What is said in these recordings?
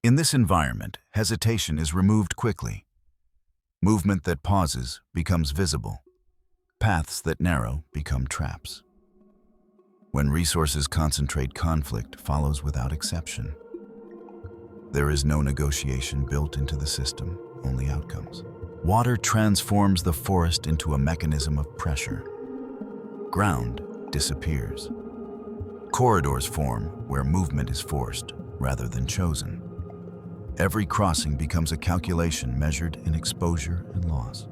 In this environment, hesitation is removed quickly. Movement that pauses becomes visible. Paths that narrow become traps. When resources concentrate, conflict follows without exception. There is no negotiation built into the system, only outcomes. Water transforms the forest into a mechanism of pressure. Ground disappears. Corridors form where movement is forced rather than chosen. Every crossing becomes a calculation measured in exposure and loss.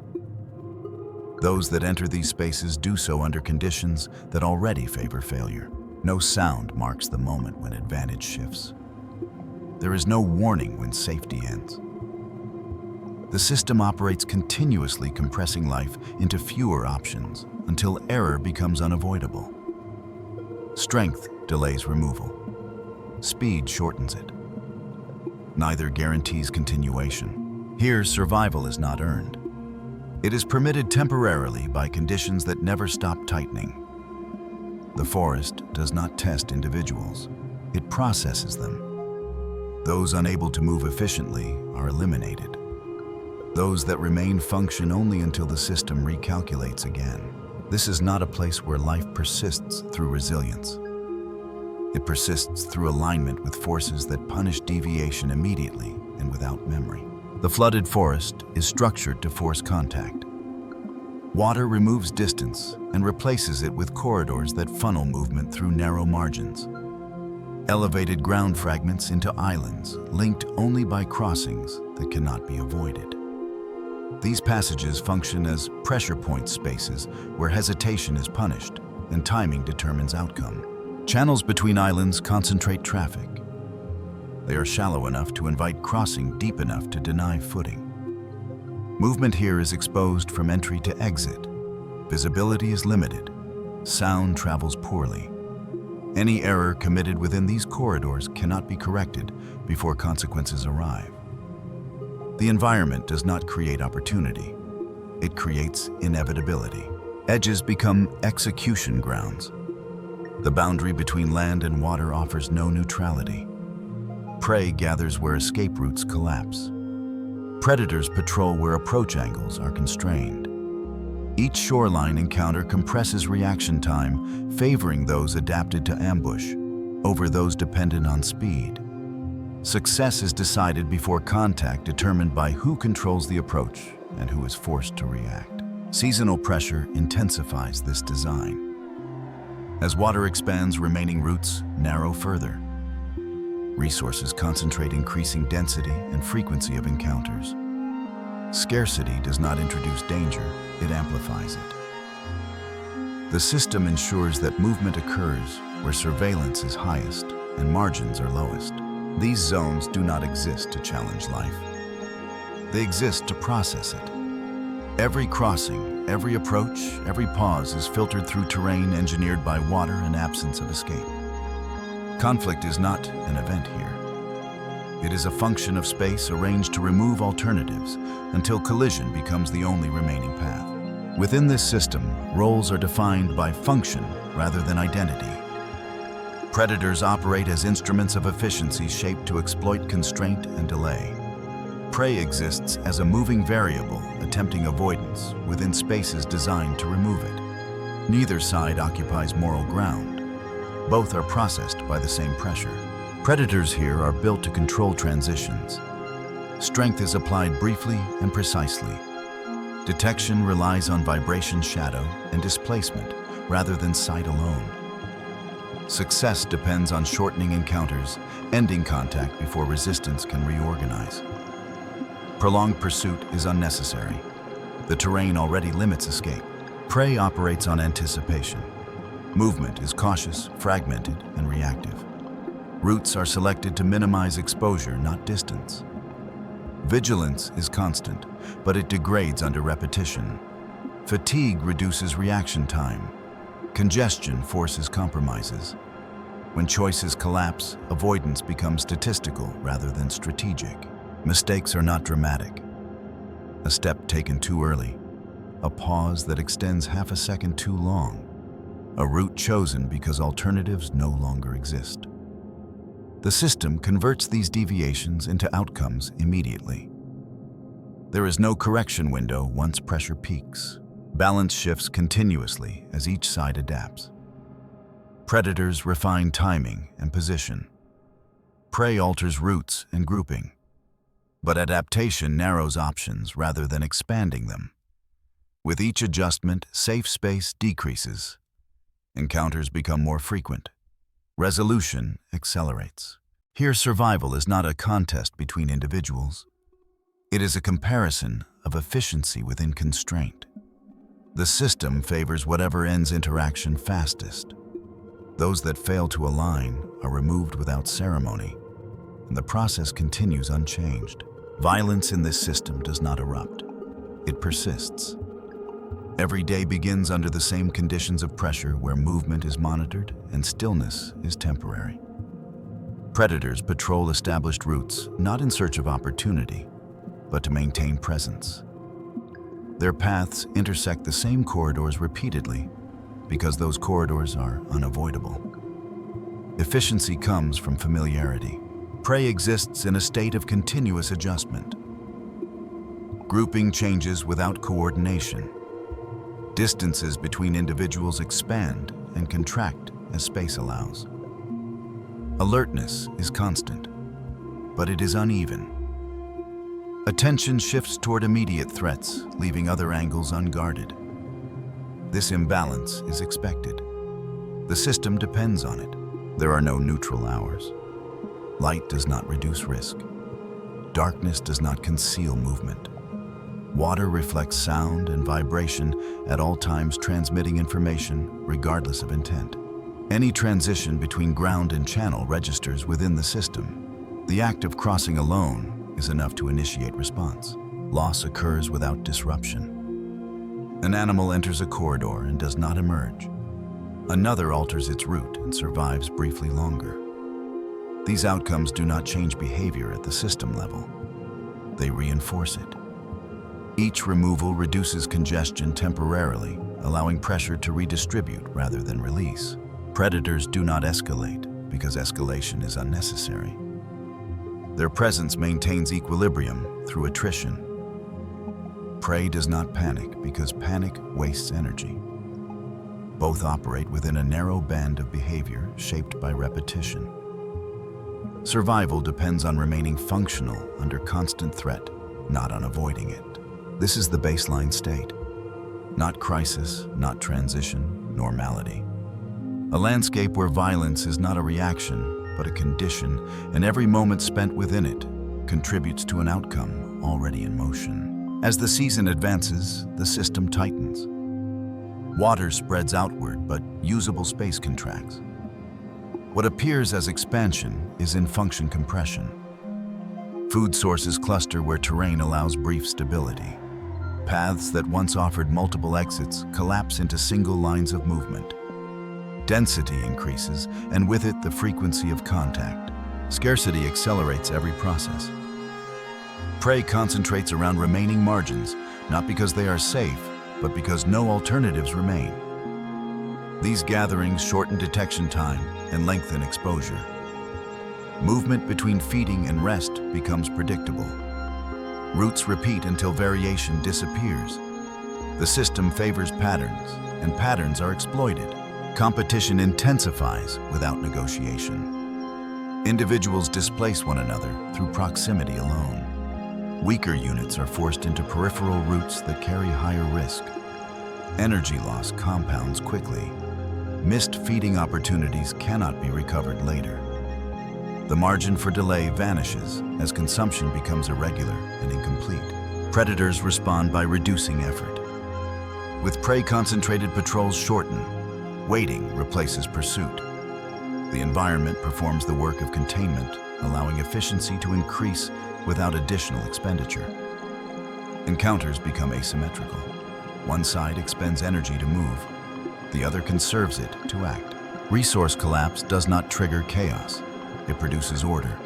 Those that enter these spaces do so under conditions that already favor failure. No sound marks the moment when advantage shifts. There is no warning when safety ends. The system operates continuously, compressing life into fewer options until error becomes unavoidable. Strength delays removal. Speed shortens it. Neither guarantees continuation. Here, survival is not earned. It is permitted temporarily by conditions that never stop tightening. The forest does not test individuals. It processes them. Those unable to move efficiently are eliminated. Those that remain function only until the system recalculates again. This is not a place where life persists through resilience. It persists through alignment with forces that punish deviation immediately and without memory. The flooded forest is structured to force contact. Water removes distance and replaces it with corridors that funnel movement through narrow margins. Elevated ground fragments into islands, linked only by crossings that cannot be avoided. These passages function as pressure point spaces where hesitation is punished and timing determines outcome. Channels between islands concentrate traffic. They are shallow enough to invite crossing, deep enough to deny footing. Movement here is exposed from entry to exit. Visibility is limited. Sound travels poorly. Any error committed within these corridors cannot be corrected before consequences arrive. The environment does not create opportunity. It creates inevitability. Edges become execution grounds. The boundary between land and water offers no neutrality. Prey gathers where escape routes collapse. Predators patrol where approach angles are constrained. Each shoreline encounter compresses reaction time, favoring those adapted to ambush over those dependent on speed. Success is decided before contact, determined by who controls the approach and who is forced to react. Seasonal pressure intensifies this design. As water expands, remaining routes narrow further. Resources concentrate, increasing density and frequency of encounters. Scarcity does not introduce danger, it amplifies it. The system ensures that movement occurs where surveillance is highest and margins are lowest. These zones do not exist to challenge life. They exist to process it. Every crossing, every approach, every pause is filtered through terrain engineered by water and absence of escape. Conflict is not an event here. It is a function of space arranged to remove alternatives until collision becomes the only remaining path. Within this system, roles are defined by function rather than identity. Predators operate as instruments of efficiency shaped to exploit constraint and delay. Prey exists as a moving variable, attempting avoidance within spaces designed to remove it. Neither side occupies moral ground. Both are processed by the same pressure. Predators here are built to control transitions. Strength is applied briefly and precisely. Detection relies on vibration, shadow, and displacement rather than sight alone. Success depends on shortening encounters, ending contact before resistance can reorganize. Prolonged pursuit is unnecessary. The terrain already limits escape. Prey operates on anticipation. Movement is cautious, fragmented, and reactive. Routes are selected to minimize exposure, not distance. Vigilance is constant, but it degrades under repetition. Fatigue reduces reaction time. Congestion forces compromises. When choices collapse, avoidance becomes statistical rather than strategic. Mistakes are not dramatic. A step taken too early, a pause that extends half a second too long, a route chosen because alternatives no longer exist. The system converts these deviations into outcomes immediately. There is no correction window once pressure peaks. Balance shifts continuously as each side adapts. Predators refine timing and position. Prey alters routes and grouping. But adaptation narrows options rather than expanding them. With each adjustment, safe space decreases. Encounters become more frequent. Resolution accelerates. Here, survival is not a contest between individuals. It is a comparison of efficiency within constraint. The system favors whatever ends interaction fastest. Those that fail to align are removed without ceremony, and the process continues unchanged. Violence in this system does not erupt. It persists. Every day begins under the same conditions of pressure where movement is monitored and stillness is temporary. Predators patrol established routes not in search of opportunity, but to maintain presence. Their paths intersect the same corridors repeatedly because those corridors are unavoidable. Efficiency comes from familiarity. Prey exists in a state of continuous adjustment. Grouping changes without coordination. Distances between individuals expand and contract as space allows. Alertness is constant, but it is uneven. Attention shifts toward immediate threats, leaving other angles unguarded. This imbalance is expected. The system depends on it. There are no neutral hours. Light does not reduce risk. Darkness does not conceal movement. Water reflects sound and vibration at all times, transmitting information regardless of intent. Any transition between ground and channel registers within the system. The act of crossing alone is enough to initiate response. Loss occurs without disruption. An animal enters a corridor and does not emerge. Another alters its route and survives briefly longer. These outcomes do not change behavior at the system level. They reinforce it. Each removal reduces congestion temporarily, allowing pressure to redistribute rather than release. Predators do not escalate because escalation is unnecessary. Their presence maintains equilibrium through attrition. Prey does not panic because panic wastes energy. Both operate within a narrow band of behavior shaped by repetition. Survival depends on remaining functional under constant threat, not on avoiding it. This is the baseline state. Not crisis, not transition, normality. A landscape where violence is not a reaction, but a condition, and every moment spent within it contributes to an outcome already in motion. As the season advances, the system tightens. Water spreads outward, but usable space contracts. What appears as expansion is in function compression. Food sources cluster where terrain allows brief stability. Paths that once offered multiple exits collapse into single lines of movement. Density increases, and with it the frequency of contact. Scarcity accelerates every process. Prey concentrates around remaining margins, not because they are safe, but because no alternatives remain. These gatherings shorten detection time and lengthen exposure. Movement between feeding and rest becomes predictable. Routes repeat until variation disappears. The system favors patterns, and patterns are exploited. Competition intensifies without negotiation. Individuals displace one another through proximity alone. Weaker units are forced into peripheral routes that carry higher risk. Energy loss compounds quickly. Missed feeding opportunities cannot be recovered later. The margin for delay vanishes as consumption becomes irregular and incomplete. Predators respond by reducing effort. With prey-concentrated patrols shorten, waiting replaces pursuit. The environment performs the work of containment, allowing efficiency to increase without additional expenditure. Encounters become asymmetrical. One side expends energy to move, the other conserves it to act. Resource collapse does not trigger chaos. It produces order.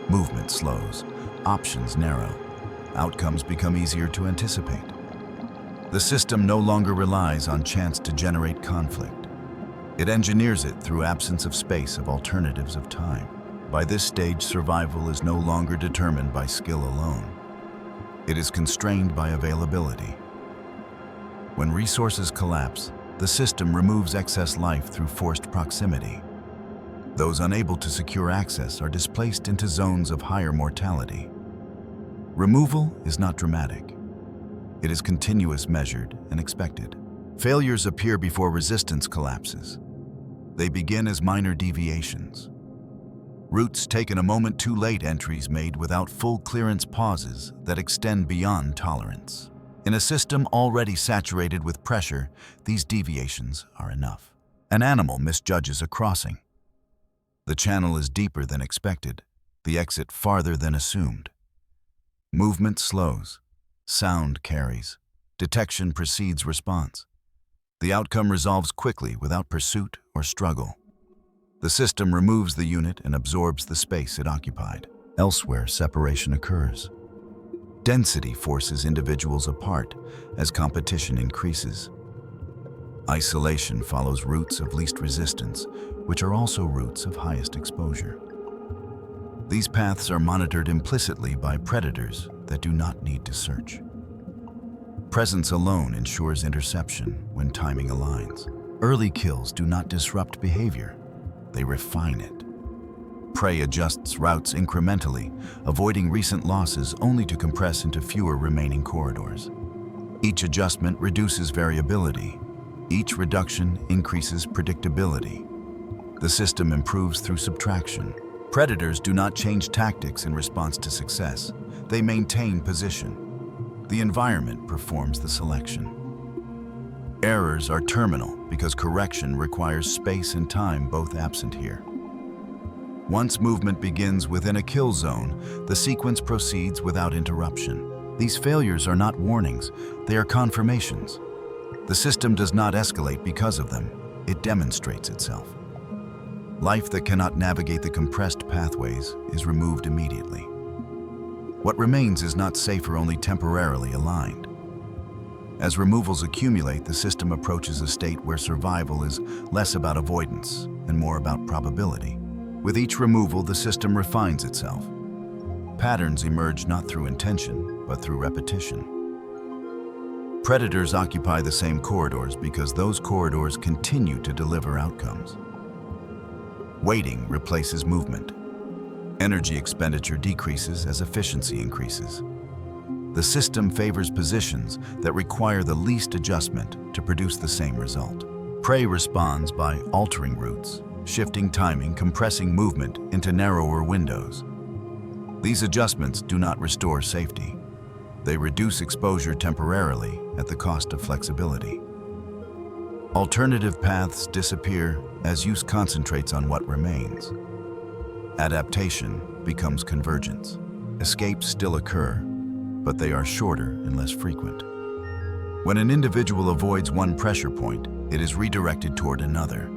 Movement slows. Options narrow. Outcomes become easier to anticipate. The system no longer relies on chance to generate conflict. It engineers it through absence of space of alternatives of time. By this stage, survival is no longer determined by skill alone. It is constrained by availability. When resources collapse, the system removes excess life through forced proximity. Those unable to secure access are displaced into zones of higher mortality. Removal is not dramatic. It is continuous, measured, and expected. Failures appear before resistance collapses. They begin as minor deviations. Routes taken a moment too late, entries made without full clearance, pauses that extend beyond tolerance. In a system already saturated with pressure, these deviations are enough. An animal misjudges a crossing. The channel is deeper than expected, the exit farther than assumed. Movement slows, sound carries, detection precedes response. The outcome resolves quickly without pursuit or struggle. The system removes the unit and absorbs the space it occupied. Elsewhere, separation occurs. Density forces individuals apart as competition increases. Isolation follows routes of least resistance, which are also routes of highest exposure. These paths are monitored implicitly by predators that do not need to search. Presence alone ensures interception when timing aligns. Early kills do not disrupt behavior, they refine it. Prey adjusts routes incrementally, avoiding recent losses only to compress into fewer remaining corridors. Each adjustment reduces variability. Each reduction increases predictability. The system improves through subtraction. Predators do not change tactics in response to success. They maintain position. The environment performs the selection. Errors are terminal because correction requires space and time, both absent here. Once movement begins within a kill zone, the sequence proceeds without interruption. These failures are not warnings, they are confirmations. The system does not escalate because of them, it demonstrates itself. Life that cannot navigate the compressed pathways is removed immediately. What remains is not safe or only temporarily aligned. As removals accumulate, the system approaches a state where survival is less about avoidance and more about probability. With each removal, the system refines itself. Patterns emerge not through intention, but through repetition. Predators occupy the same corridors because those corridors continue to deliver outcomes. Waiting replaces movement. Energy expenditure decreases as efficiency increases. The system favors positions that require the least adjustment to produce the same result. Prey responds by altering routes, shifting timing, compressing movement into narrower windows. These adjustments do not restore safety. They reduce exposure temporarily at the cost of flexibility. Alternative paths disappear as use concentrates on what remains. Adaptation becomes convergence. Escapes still occur, but they are shorter and less frequent. When an individual avoids one pressure point, it is redirected toward another.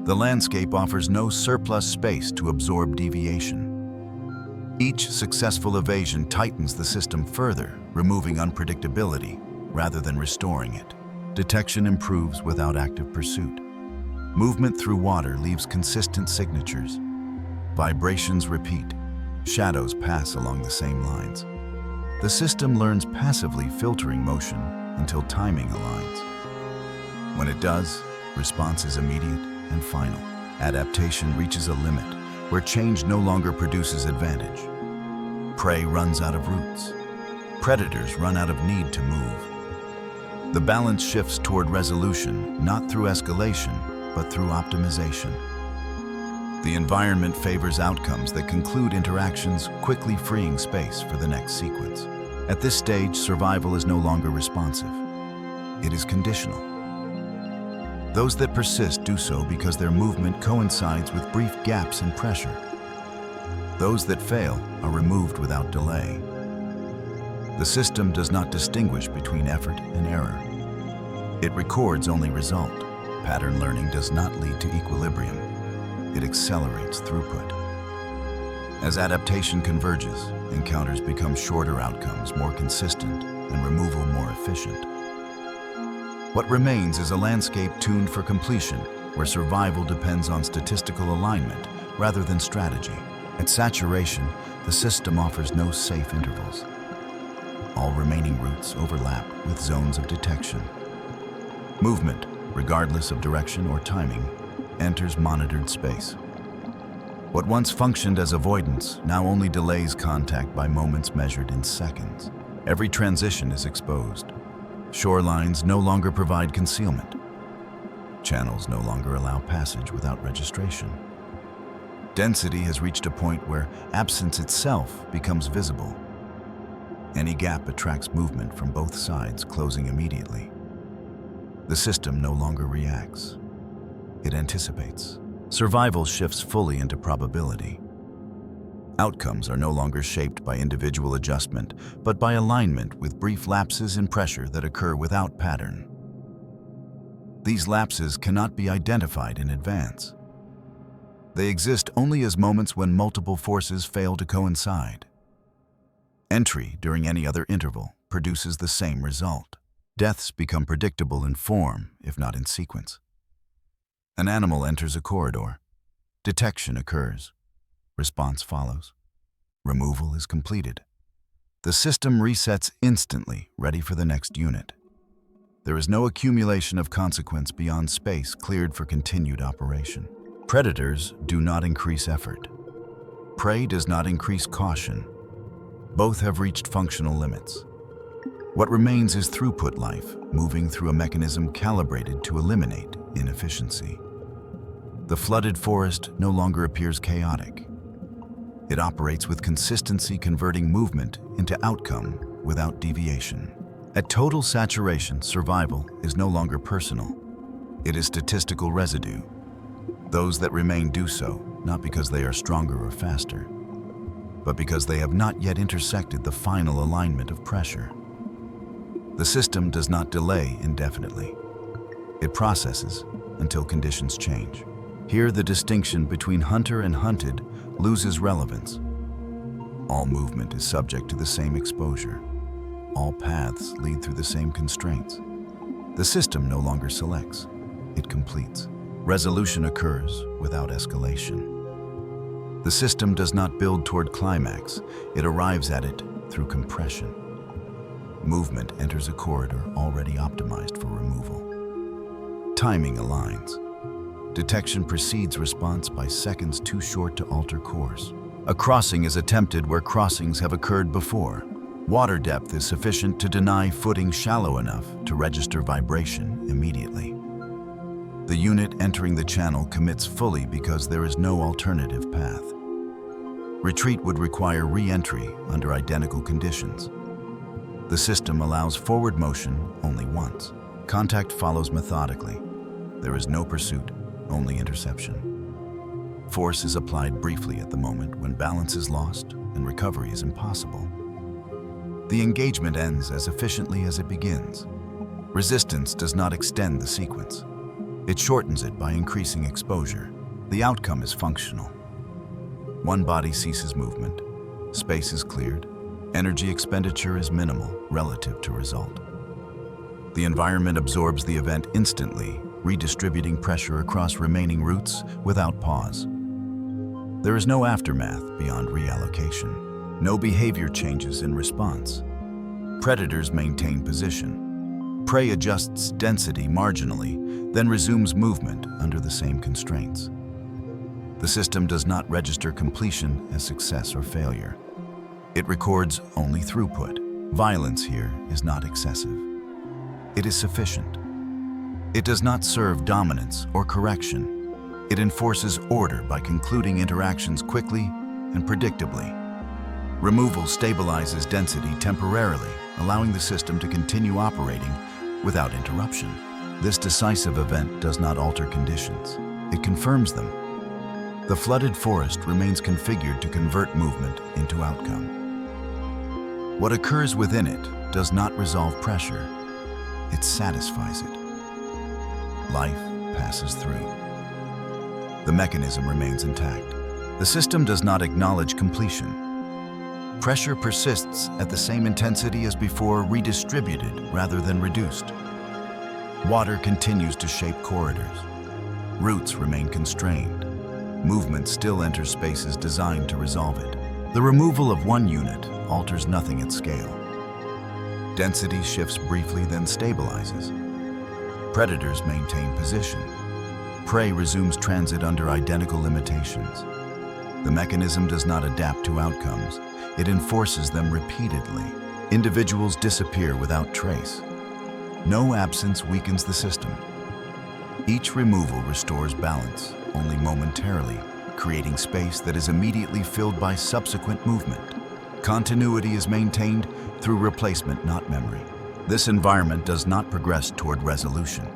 The landscape offers no surplus space to absorb deviation. Each successful evasion tightens the system further, removing unpredictability rather than restoring it. Detection improves without active pursuit. Movement through water leaves consistent signatures. Vibrations repeat. Shadows pass along the same lines. The system learns passively, filtering motion until timing aligns. When it does, response is immediate and final. Adaptation reaches a limit where change no longer produces advantage. Prey runs out of routes. Predators run out of need to move. The balance shifts toward resolution, not through escalation, but through optimization. The environment favors outcomes that conclude interactions, quickly freeing space for the next sequence. At this stage, survival is no longer responsive. It is conditional. Those that persist do so because their movement coincides with brief gaps in pressure. Those that fail are removed without delay. The system does not distinguish between effort and error. It records only result. Pattern learning does not lead to equilibrium. It accelerates throughput. As adaptation converges, encounters become shorter outcomes, more consistent, and removal more efficient. What remains is a landscape tuned for completion, where survival depends on statistical alignment rather than strategy. At saturation, the system offers no safe intervals. All remaining routes overlap with zones of detection. Movement, regardless of direction or timing, enters monitored space. What once functioned as avoidance now only delays contact by moments measured in seconds. Every transition is exposed. Shorelines no longer provide concealment. Channels no longer allow passage without registration. Density has reached a point where absence itself becomes visible. Any gap attracts movement from both sides, closing immediately. The system no longer reacts. It anticipates. Survival shifts fully into probability. Outcomes are no longer shaped by individual adjustment, but by alignment with brief lapses in pressure that occur without pattern. These lapses cannot be identified in advance. They exist only as moments when multiple forces fail to coincide. Entry during any other interval produces the same result. Deaths become predictable in form, if not in sequence. An animal enters a corridor. Detection occurs. Response follows. Removal is completed. The system resets instantly, ready for the next unit. There is no accumulation of consequence beyond space cleared for continued operation. Predators do not increase effort. Prey does not increase caution. Both have reached functional limits. What remains is throughput life, moving through a mechanism calibrated to eliminate inefficiency. The flooded forest no longer appears chaotic. It operates with consistency, converting movement into outcome without deviation. At total saturation, survival is no longer personal. It is statistical residue. Those that remain do so, not because they are stronger or faster, but because they have not yet intersected the final alignment of pressure. The system does not delay indefinitely. It processes until conditions change. Here, the distinction between hunter and hunted loses relevance. All movement is subject to the same exposure. All paths lead through the same constraints. The system no longer selects, it completes. Resolution occurs without escalation. The system does not build toward climax, it arrives at it through compression. Movement enters a corridor already optimized for removal. Timing aligns. Detection precedes response by seconds too short to alter course. A crossing is attempted where crossings have occurred before. Water depth is sufficient to deny footing shallow enough to register vibration immediately. The unit entering the channel commits fully because there is no alternative path. Retreat would require re-entry under identical conditions. The system allows forward motion only once. Contact follows methodically. There is no pursuit, only interception. Force is applied briefly at the moment when balance is lost and recovery is impossible. The engagement ends as efficiently as it begins. Resistance does not extend the sequence. It shortens it by increasing exposure. The outcome is functional. One body ceases movement. Space is cleared. Energy expenditure is minimal relative to result. The environment absorbs the event instantly, redistributing pressure across remaining routes without pause. There is no aftermath beyond reallocation. No behavior changes in response. Predators maintain position. Prey adjusts density marginally, then resumes movement under the same constraints. The system does not register completion as success or failure. It records only throughput. Violence here is not excessive. It is sufficient. It does not serve dominance or correction. It enforces order by concluding interactions quickly and predictably. Removal stabilizes density temporarily, allowing the system to continue operating without interruption. This decisive event does not alter conditions. It confirms them. The flooded forest remains configured to convert movement into outcome. What occurs within it does not resolve pressure. It satisfies it. Life passes through. The mechanism remains intact. The system does not acknowledge completion. Pressure persists at the same intensity as before, redistributed rather than reduced. Water continues to shape corridors. Routes remain constrained. movement still enters spaces designed to resolve it. The removal of one unit alters nothing at scale. Density shifts briefly, then stabilizes. Predators maintain position. Prey resumes transit under identical limitations. The mechanism does not adapt to outcomes. It enforces them repeatedly. Individuals disappear without trace. No absence weakens the system. Each removal restores balance, only momentarily, creating space that is immediately filled by subsequent movement. Continuity is maintained through replacement, not memory. This environment does not progress toward resolution.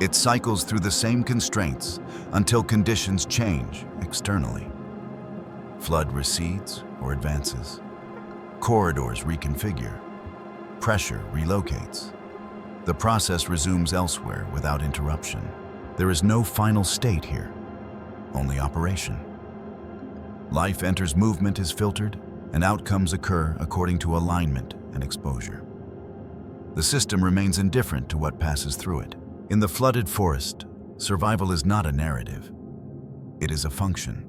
It cycles through the same constraints until conditions change externally. Flood recedes or advances. Corridors reconfigure. Pressure relocates. The process resumes elsewhere without interruption. There is no final state here, only operation. Life enters movement, is filtered, and outcomes occur according to alignment and exposure. The system remains indifferent to what passes through it. In the flooded forest, survival is not a narrative. It is a function.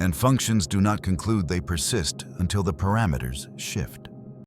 And functions do not conclude, they persist until the parameters shift.